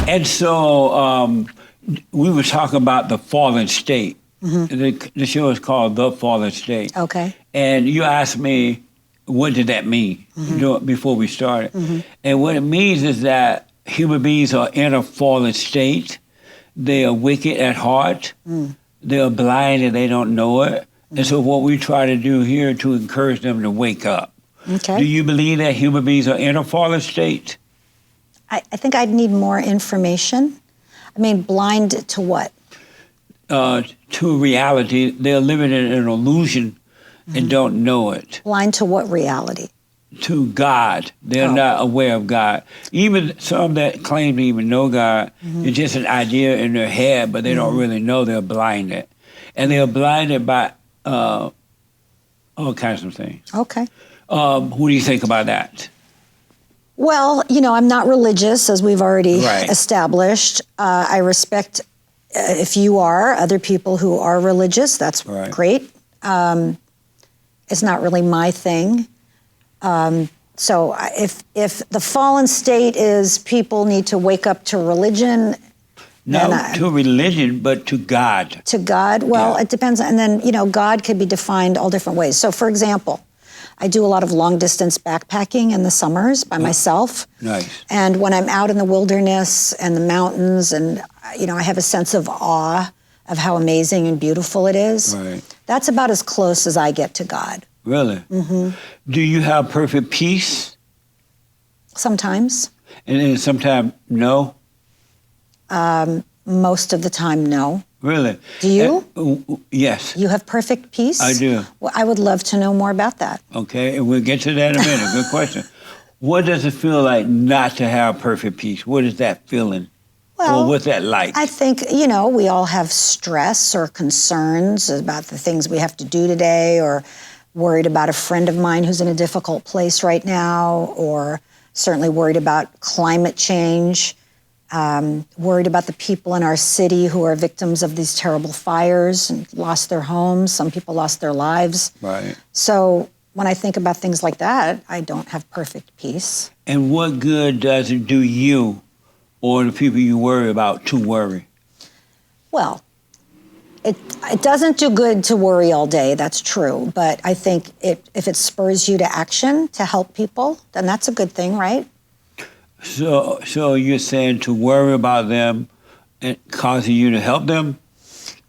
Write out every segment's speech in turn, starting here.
And so we were talking about the fallen state. The show is called The Fallen State. Okay. And you asked me, what did that mean before we started? And what it means is that human beings are in a fallen state. They are wicked at heart. They are blind and they don't know it. And so what we try to do here to encourage them to wake up. Okay. Do you believe that human beings are in a fallen state? I think I'd need more information. I mean, blind to what? To reality. They're living in an illusion and don't know it. Blind to what reality? To God. They're not aware of God. Even some that claim to even know God, it's just an idea in their head, but they don't really know. They're blinded. And they're blinded by all kinds of things. Okay. What do you think about that? Well, I'm not religious, as we've already established. I respect if you are, other people who are religious. That's great. It's not really my thing. So if the fallen state is people need to wake up to religion. No, to religion, but to God. To God? Well, it depends. And then, God could be defined all different ways. So, for example, I do a lot of long-distance backpacking in the summers by myself. Nice. And when I'm out in the wilderness and the mountains and, I have a sense of awe of how amazing and beautiful it is. Right. That's about as close as I get to God. Really? Do you have perfect peace? Sometimes. And then sometimes no? Most of the time, no. Really? Do you? Yes. You have perfect peace? I do. Well, I would love to know more about that. Okay, and we'll get to that in a minute. Good question. What does it feel like not to have perfect peace? What is that feeling? Well, or what's that like? I think, we all have stress or concerns about the things we have to do today, or worried about a friend of mine who's in a difficult place right now, or certainly worried about climate change. Worried about the people in our city who are victims of these terrible fires and lost their homes. Some people lost their lives. Right. So when I think about things like that, I don't have perfect peace. And what good does it do you or the people you worry about to worry? Well, it doesn't do good to worry all day, that's true. But I think if it spurs you to action to help people, then that's a good thing, right? So you're saying to worry about them and causing you to help them?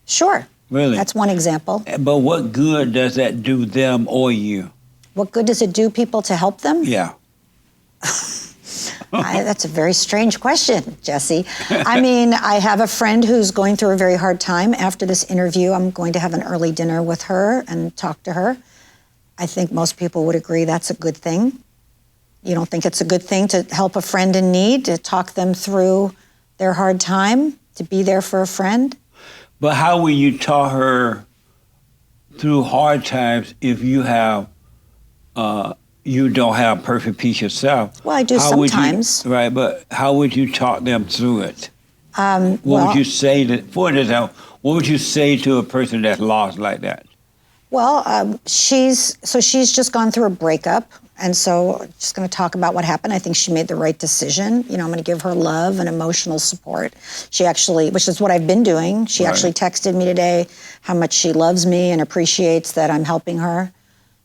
Sure. Really? That's one example. But what good does that do them or you? What good does it do people to help them? Yeah. That's a very strange question, Jesse. I mean, I have a friend who's going through a very hard time. After this interview, I'm going to have an early dinner with her and talk to her. I think most people would agree that's a good thing. You don't think it's a good thing to help a friend in need, to talk them through their hard time, to be there for a friend? But how will you talk her through hard times if you have, you don't have perfect peace yourself? Well, I do sometimes. Right, but how would you talk them through it? What well, would you say for example, what would you say to a person that's lost like that? Well, she's just gone through a breakup. And so just going to talk about what happened. I think she made the right decision. I'm going to give her love and emotional support. She actually, which is what I've been doing. She actually texted me today how much she loves me and appreciates that I'm helping her.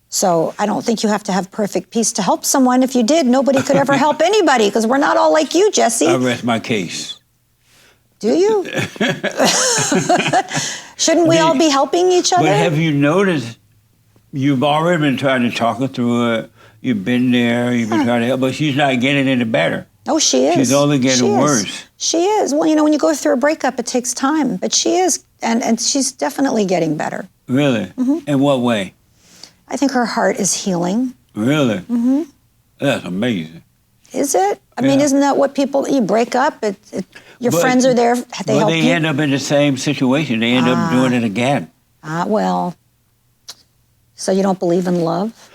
So I don't think you have to have perfect peace to help someone. If you did, nobody could ever help anybody because we're not all like you, Jesse. I rest my case. Do you? Shouldn't we all be helping each other? But have you noticed you've already been trying to talk her through it? You've been there, you've been trying to help, but she's not getting any better. Oh, she is. She's only getting worse. She is. Well, when you go through a breakup, it takes time. But she is, and she's definitely getting better. Really? In what way? I think her heart is healing. Really? That's amazing. Is it? I mean, isn't that what you break up, your friends are there, they help you? They end up in the same situation. They end up doing it again. Well, so you don't believe in love?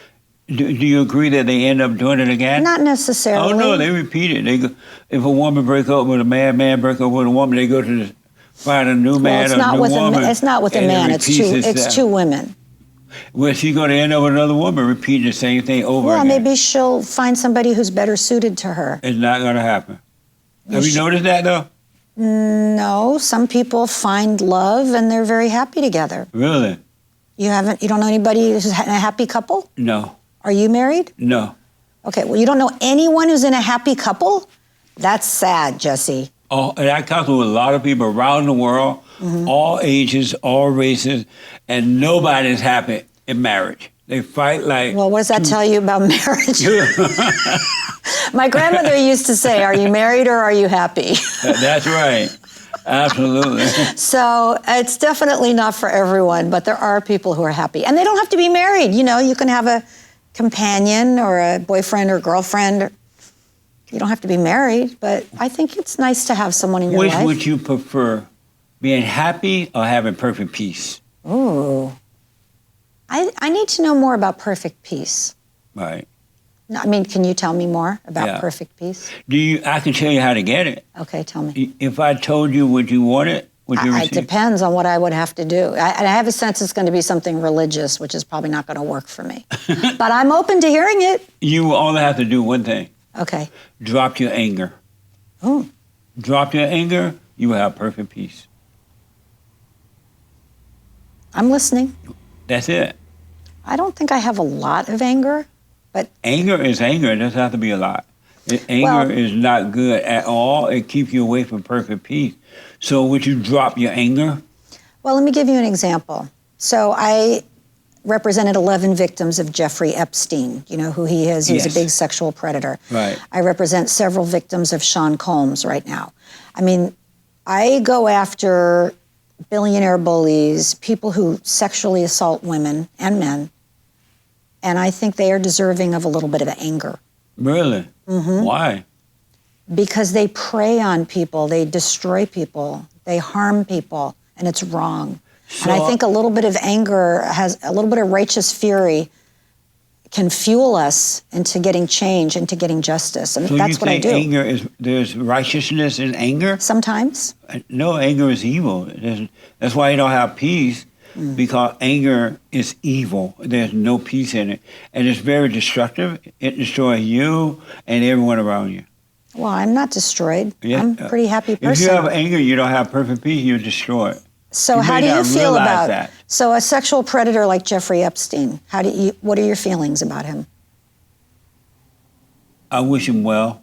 Do you agree that they end up doing it again? Not necessarily. Oh, no, they repeat it. They go, if a woman breaks up with a man breaks up with a woman, they go to find a new man or a new woman. It's not with a man, it's two women. Well, she's going to end up with another woman repeating the same thing over again. Well, maybe she'll find somebody who's better suited to her. It's not going to happen. Have you noticed that, though? No, some people find love and they're very happy together. Really? You don't know anybody who's in a happy couple? No. Are you married? No. Okay, well, you don't know anyone who's in a happy couple? That's sad, Jesse. Oh, and I talk to a lot of people around the world, all ages, all races, and nobody's happy in marriage. They fight like... Well, what does that tell you about marriage? My grandmother used to say, are you married or are you happy? That's right. Absolutely. So it's definitely not for everyone, but there are people who are happy. And they don't have to be married. You know, you can have a companion or a boyfriend or girlfriend. You don't have to be married, but I think it's nice to have someone in your life. Which would you prefer, being happy or having perfect peace? Ooh. I need to know more about perfect peace. Right. I mean, can you tell me more about perfect peace? I can tell you how to get it. Okay, tell me. If I told you, would you want it? Would you receive? It depends on what I would have to do. I have a sense it's going to be something religious, which is probably not going to work for me. But I'm open to hearing it. You only have to do one thing. Okay. Drop your anger. Oh. Drop your anger, you will have perfect peace. I'm listening. That's it. I don't think I have a lot of anger, but... Anger is anger. It doesn't have to be a lot. Anger is not good at all. It keeps you away from perfect peace. So would you drop your anger? Well, let me give you an example. So I represented 11 victims of Jeffrey Epstein. You know who he is? He was a big sexual predator. Right. I represent several victims of Sean Combs right now. I mean, I go after billionaire bullies, people who sexually assault women and men, and I think they are deserving of a little bit of anger. Really? Mm-hmm. Why? Because they prey on people, they destroy people, they harm people, and it's wrong. So, and I think a little bit of anger a little bit of righteous fury can fuel us into getting change, into getting justice, and that's what I do. There's righteousness in anger? Sometimes. No, anger is evil. That's why you don't have peace, because anger is evil. There's no peace in it. And it's very destructive. It destroys you and everyone around you. Well, I'm not destroyed. Yeah. I'm a pretty happy person. If you have anger, you don't have perfect peace, you're destroyed. So how do you feel about that? So a sexual predator like Jeffrey Epstein, what are your feelings about him? I wish him well.